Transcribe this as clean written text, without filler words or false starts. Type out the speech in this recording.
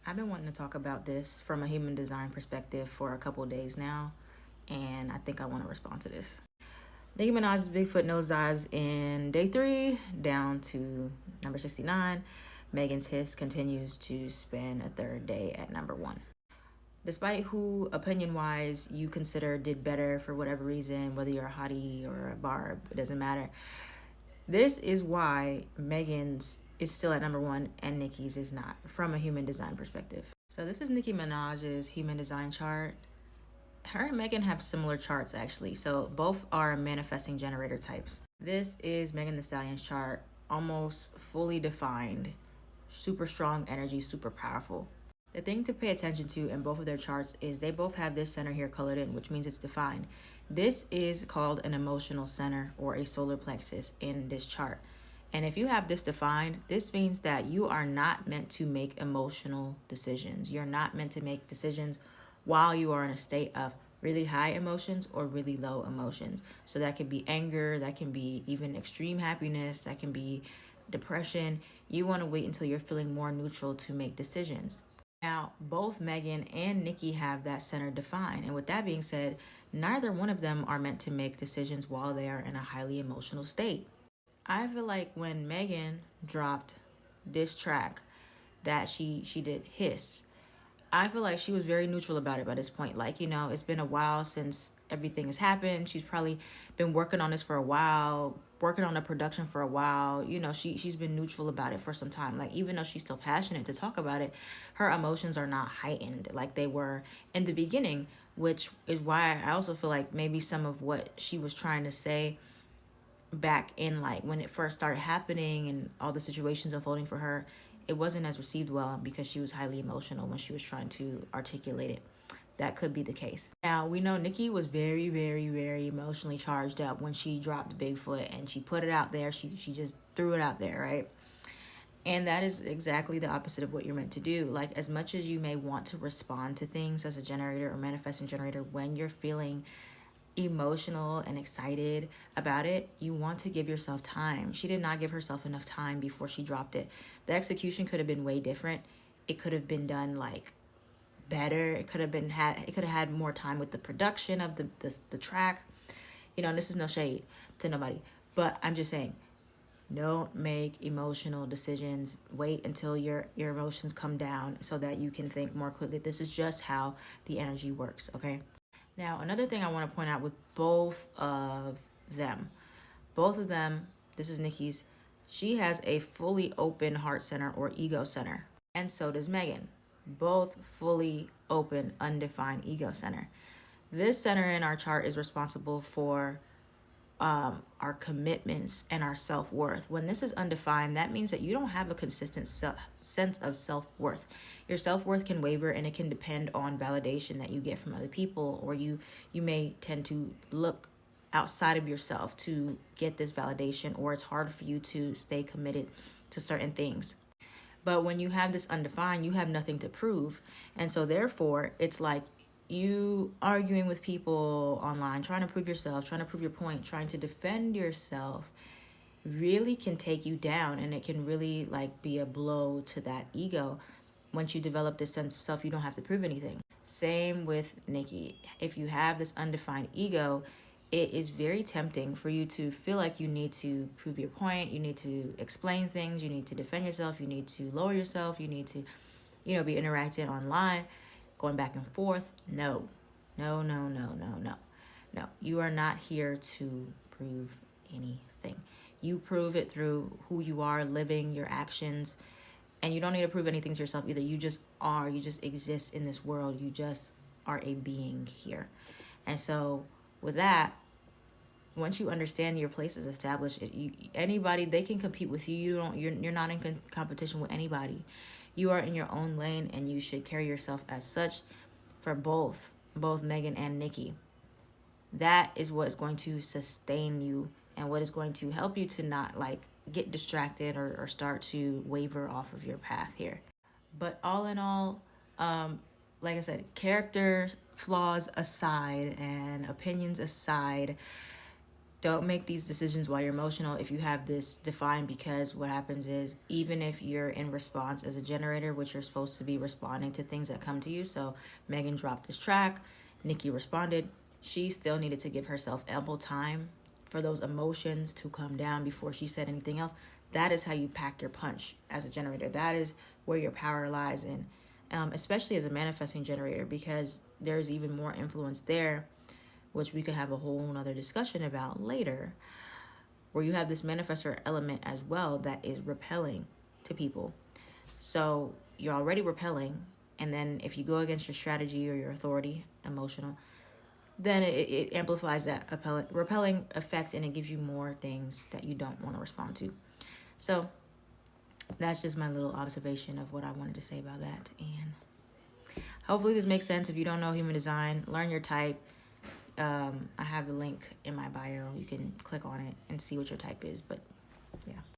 I've been wanting to talk about this from a human design perspective for a couple of days now, and I think I want to respond to this. Nicki Minaj's Bigfoot nosedives in day 3 down to number 69. Megan's Hiss continues to spend a third day at number 1. Despite who, opinion-wise, you consider did better for whatever reason, whether you're a hottie or a barb, it doesn't matter. This is why Megan's is still at number 1 and Nicki's is not, from a human design perspective. So this is Nicki Minaj's human design chart. Her and Megan have similar charts actually, so both are manifesting generator types. This is Megan Thee Stallion's chart, almost fully defined, super strong energy, super powerful. The thing to pay attention to in both of their charts is they both have this center here colored in, which means it's defined. This is called an emotional center or a solar plexus in this chart. And if you have this defined, this means that you are not meant to make emotional decisions. You're not meant to make decisions while you are in a state of really high emotions or really low emotions. So that could be anger, that can be even extreme happiness, that can be depression. You want to wait until you're feeling more neutral to make decisions. Now, both Megan and Nicki have that center defined. And with that being said, neither one of them are meant to make decisions while they are in a highly emotional state. I feel like when Megan dropped this track that she did Hiss, I feel like she was very neutral about it by this point. Like, it's been a while since everything has happened. She's probably been working on this for a while, working on the production for a while. She's been neutral about it for some time. Like, even though she's still passionate to talk about it, her emotions are not heightened like they were in the beginning, which is why I also feel like maybe some of what she was trying to say back in, like, when it first started happening and all the situations unfolding for her, it wasn't as received well because she was highly emotional when she was trying to articulate it. That could be the case. Now, we know Nicki was very, very, very emotionally charged up when she dropped Bigfoot and she put it out there. She just threw it out there, right? And that is exactly the opposite of what you're meant to do. Like, as much as you may want to respond to things as a generator or manifesting generator, when you're feeling emotional and excited about it, you want to give yourself time. She did not give herself enough time before she dropped it. The execution could have been way different. It could have been done like better. It could have had more time with the production of the track. And this is no shade to nobody, but I'm just saying, don't make emotional decisions. Wait until your emotions come down so that you can think more clearly. This is just how the energy works, okay? Now, another thing I want to point out with both of them, this is Nicki's, she has a fully open heart center or ego center. And so does Megan. Both fully open, undefined ego center. This center in our chart is responsible for our commitments and our self-worth. When this is undefined, that means that you don't have a consistent sense of self-worth. Your self-worth can waver and it can depend on validation that you get from other people, or you may tend to look outside of yourself to get this validation, or it's hard for you to stay committed to certain things. But when you have this undefined, you have nothing to prove. And so therefore, it's like you arguing with people online, trying to prove yourself, trying to prove your point, trying to defend yourself, really can take you down, and it can really like be a blow to that ego. Once you develop this sense of self, you don't have to prove anything. Same with Nicki. If you have this undefined ego, it is very tempting for you to feel like you need to prove your point, you need to explain things, you need to defend yourself, you need to lower yourself, you need to, be interacting online, going back and forth. No. You are not here to prove anything. You prove it through who you are, living your actions, and you don't need to prove anything to yourself either. You just are. You just exist in this world. You just are a being here. And so with that, once you understand your place is established, anybody, they can compete with you. You're not in competition with anybody. You are in your own lane, and you should carry yourself as such for both Megan and Nicki. That is what is going to sustain you and what is going to help you to not like get distracted or start to waver off of your path here. But all in all, like I said, character flaws aside and opinions aside, Don't make these decisions while you're emotional. If you have this defined, because what happens is, even if you're in response as a generator, which you're supposed to be responding to things that come to you. So Megan dropped this track, Nicki responded. She still needed to give herself ample time for those emotions to come down before she said anything else. That is how you pack your punch as a generator. That is where your power lies in, especially as a manifesting generator, because there's even more influence there, which we could have a whole nother discussion about later, where you have this manifestor element as well that is repelling to people. So you're already repelling, and then if you go against your strategy or your authority, emotional, then it amplifies that repelling effect, and it gives you more things that you don't want to respond to. So that's just my little observation of what I wanted to say about that. And hopefully this makes sense. If you don't know human design, learn your type. I have the link in my bio. You can click on it and see what your type is. But yeah.